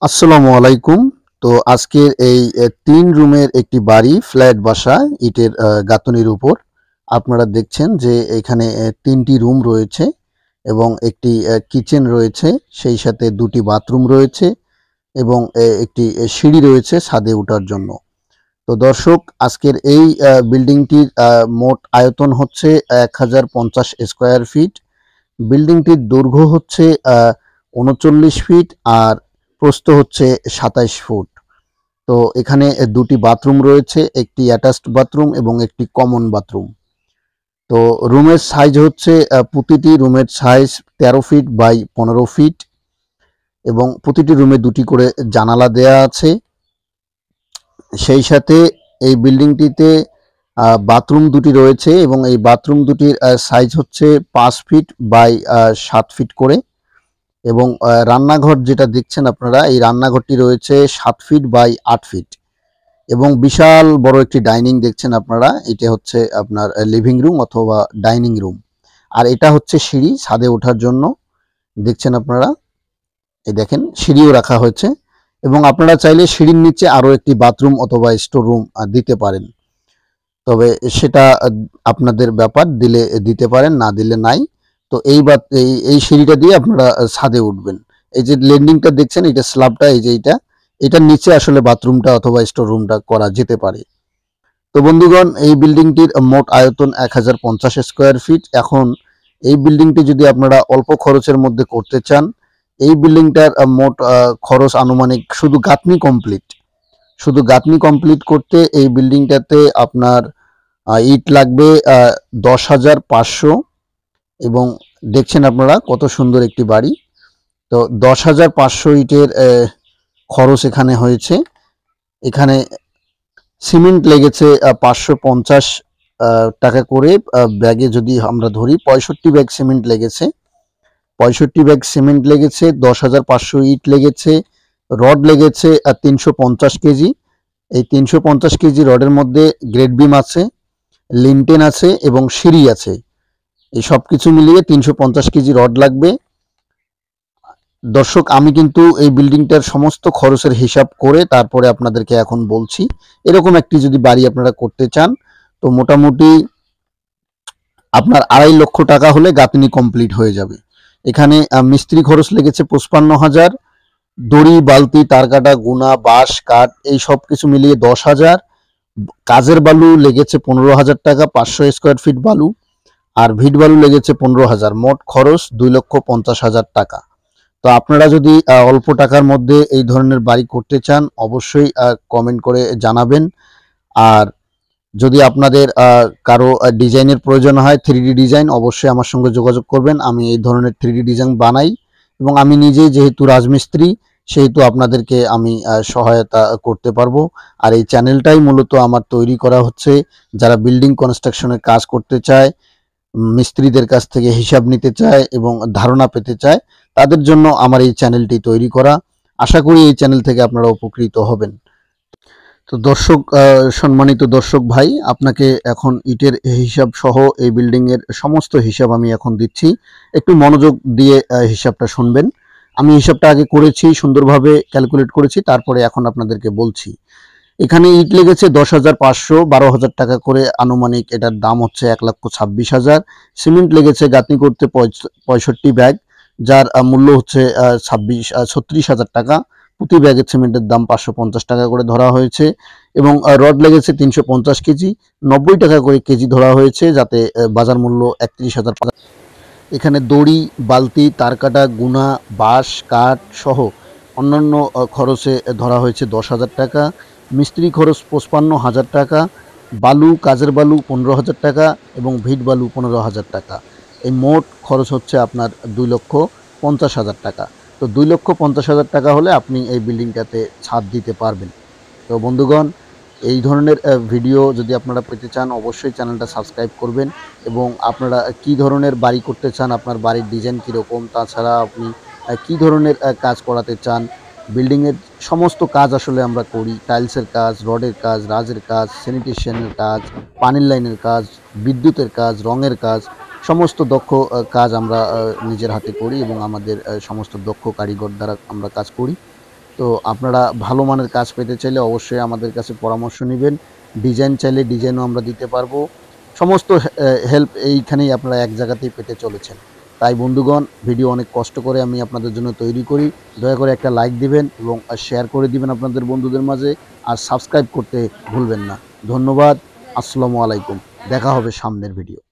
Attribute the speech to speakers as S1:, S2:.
S1: আসসালামু আলাইকুম। তো আজকের এই ৩ রুমের একটি বাড়ি ফ্ল্যাট বাসা ইটের গাঁথুনির উপর। আপনারা দেখছেন যে এখানে ৩টি রুম রয়েছে এবং একটি কিচেন রয়েছে। সেই সাথে ২টি বাথরুম রয়েছে এবং একটি সিঁড়ি রয়েছে ছাদে ওঠার জন্য। তো দর্শক, আজকের এই বিল্ডিংটির মোট আয়তন হচ্ছে ১০৫০ স্কয়ার ফিট। বিল্ডিংটির দৈর্ঘ্য হচ্ছে ৩৯ ফিট আর প্রস্থ হচ্ছে ২৭ ফুট। তো এখানে ২টি বাথরুম রয়েছে, একটি অ্যাটাচড বাথরুম এবং একটি কমন বাথরুম। তো রুমের সাইজ হচ্ছে প্রতিটি রুমের সাইজ ১৩ ফিট বাই ১৫ ফিট এবং প্রতিটি রুমে ২টি করে জানালা দেয়া আছে। সেই সাথে এই বিল্ডিংটিতে বাথরুম ২টি রয়েছে এবং এই বাথরুম দুটির সাইজ হচ্ছে ৫ ফিট বাই ৭ ফিট করে এবং রান্নাঘর যেটা দেখছেন আপনারা, এই রান্নাঘরটি রয়েছে ৭ ফিট বাই ৮ ফিট এবং বিশাল বড় একটি ডাইনিং দেখছেন আপনারা। এটা হচ্ছে আপনার লিভিং রুম অথবা ডাইনিং রুম। আর এটা হচ্ছে সিঁড়ি ছাদে ওঠার জন্য। দেখছেন আপনারা, এই দেখেন সিঁড়িও রাখা হয়েছে এবং আপনারা চাইলে সিঁড়ির নিচে আরও একটি বাথরুম অথবা স্টোর রুম দিতে পারেন। তবে সেটা আপনাদের ব্যাপার, দিলে দিতে পারেন, না দিলে নাই। তো এই সিঁড়িটা দিয়ে আপনারা ছাদে উঠবেন। এই যে ল্যান্ডিংটা দেখছেন, এটা স্ল্যাবটা, এই যে এটার নিচে আসলে বাথরুমটা অথবা স্টোর রুমটা করা যেতে পারে। তো বন্ধুগণ, এই বিল্ডিংটির মোট আয়তন ১০৫০ স্কয়ার ফিট। এখন এই বিল্ডিংটি যদি আপনারা অল্প খরচের মধ্যে করতে চান, এই বিল্ডিংটার মোট খরচ আনুমানিক শুধু গাঁথনি কমপ্লিট করতে এই বিল্ডিংটাতে আপনার ইট লাগবে ১০,৫০০ এবং দেখছেন আপনারা কত সুন্দর একটি বাড়ি। তো ১০,৫০০ ইটের খরচ এখানে হয়েছে। এখানে সিমেন্ট লেগেছে ৫৫০ টাকা করে ব্যাগে, যদি আমরা ধরি ৬৫ ব্যাগ সিমেন্ট লেগেছে। ৬৫ ব্যাগ সিমেন্ট লেগেছে, ১০,৫০০ ইট লেগেছে, রড লেগেছে ৩৫০ কেজি। এই ৩৫০ কেজি রডের মধ্যে গ্রেড বিম আছে, লিনটেন আছে এবং সিঁড়ি আছে। এই সব কিছু মিলিয়ে ৩৫০ কেজি রড লাগবে। দর্শক, আমি কিন্তু এই বিল্ডিংটার সমস্ত খরচের হিসাব করে তারপরে আপনাদেরকে এখন বলছি। এরকম একটি যদি বাড়ি আপনারা করতে চান, তো মোটামুটি আপনার ২.৫ লক্ষ টাকা হলে গাঁথনি কমপ্লিট হয়ে যাবে। এখানে মিস্ত্রি খরচ লেগেছে ৫৫,০০০, দড়ি, বালতি, তারকাটা, গুনা, বাঁশ, কাঠ এই সব কিছু মিলিয়ে ১০,০০০, কাজের বালু লেগেছে ১৫,০০০ টাকা, ৫০০ স্কয়ার ফিট বালু, আর ভিট বালু লেগেছে ১৫,০০০। মোট খরচ ২,৫০,০০০ টাকা। তো আপনারা যদি অল্প টাকার মধ্যে এই ধরনের বাড়ি করতে চান, অবশ্যই কমেন্ট করে জানাবেন। আর যদি আপনাদের কারো ডিজাইনের প্রয়োজন হয়, 3D ডিজাইন, অবশ্যই আমার সঙ্গে যোগাযোগ করবেন। আমি এই ধরনের 3D ডিজাইন বানাই এবং আমি নিজেই যেহেতু রাজমিস্ত্রি, সেহেতু আপনাদেরকে আমি সহায়তা করতে পারবো। আর এই চ্যানেলটাই মূলত আমার তৈরি করা হচ্ছে যারা বিল্ডিং কনস্ট্রাকশনের কাজ করতে চায়, মিস্ত্রিদের কাছ থেকে হিসাব নিতে চায় এবং ধারণা পেতে চায়, তাদের জন্য আমার এই চ্যানেলটি তৈরি করা। আশা করি এই চ্যানেল থেকে আপনারা উপকৃত হবেন। তো দর্শক, সম্মানিত দর্শক ভাই, আপনাকে এখন ইটের হিসাব সহ এই বিল্ডিং এর সমস্ত হিসাব আমি এখন দিচ্ছি। একটু মনোযোগ দিয়ে হিসাবটা শুনবেন। আমি হিসাবটা আগে করেছি, সুন্দরভাবে ক্যালকুলেট করেছি, তারপরে এখন আপনাদেরকে বলছি। এখানে ইট লেগেছে ১০,৫০০, ১২,০০০ টাকা করে আনুমানিক, এটার দাম হচ্ছে ১,২৬,০০০। সিমেন্ট লেগেছে গাঁথনি করতে ৬৫ ব্যাগ, যার মূল্য হচ্ছে ৩৬,০০০ টাকা। প্রতি ব্যাগের সিমেন্টের দাম ৫৫০ টাকা করে ধরা হয়েছে এবং রড লেগেছে ৩৫০ কেজি, ৯০ টাকা করে কেজি ধরা হয়েছে, যাতে বাজার মূল্য ৩১,০০০ টাকা। এখানে দড়ি, বালতি, তারকাটা, গুনা, বাঁশ, কাঠ সহ অন্যান্য খরচে ধরা হয়েছে ১০,০০০ টাকা। মিস্ত্রি খরচ ৫৫,০০০ টাকা, বালু, কাজের বালু ১৫,০০০ টাকা এবং ভিট বালু ১৫,০০০ টাকা। এই মোট খরচ হচ্ছে আপনার ২,৫০,০০০ টাকা। তো ২,৫০,০০০ টাকা হলে আপনি এই বিল্ডিংটাতে ছাদ দিতে পারবেন। তো বন্ধুগণ, এই ধরনের ভিডিও যদি আপনারা পেতে চান, অবশ্যই চ্যানেলটা সাবস্ক্রাইব করবেন এবং আপনারা কী ধরনের বাড়ি করতে চান, আপনার বাড়ির ডিজাইন কীরকম, তাছাড়া আপনি কী ধরনের কাজ করাতে চান, বিল্ডিংয়ের সমস্ত কাজ আসলে আমরা করি। টাইলসের কাজ, রডের কাজ, রাজের কাজ, স্যানিটেশনের কাজ, পানির লাইনের কাজ, বিদ্যুতের কাজ, রঙের কাজ, সমস্ত দক্ষ কাজ আমরা নিজের হাতে করি এবং আমাদের সমস্ত দক্ষ কারিগর দ্বারা আমরা কাজ করি। তো আপনারা ভালো মানের কাজ পেতে চাইলে অবশ্যই আমাদের কাছে পরামর্শ নেবেন। ডিজাইন চাইলে ডিজাইনও আমরা দিতে পারবো। সমস্ত হেল্প এইখানেই আপনারা এক জায়গাতেই পেতে চলেছেন। তাই বন্ধুগণ, ভিডিও অনেক কষ্ট করে আমি আপনাদের জন্য তৈরি করি। দয়া করে একটা লাইক দিবেন এবং শেয়ার করে দিবেন আপনাদের বন্ধুদের মাঝে। আর সাবস্ক্রাইব করতে ভুলবেন না। ধন্যবাদ। আসসালামু আলাইকুম। দেখা হবে সামনের ভিডিও।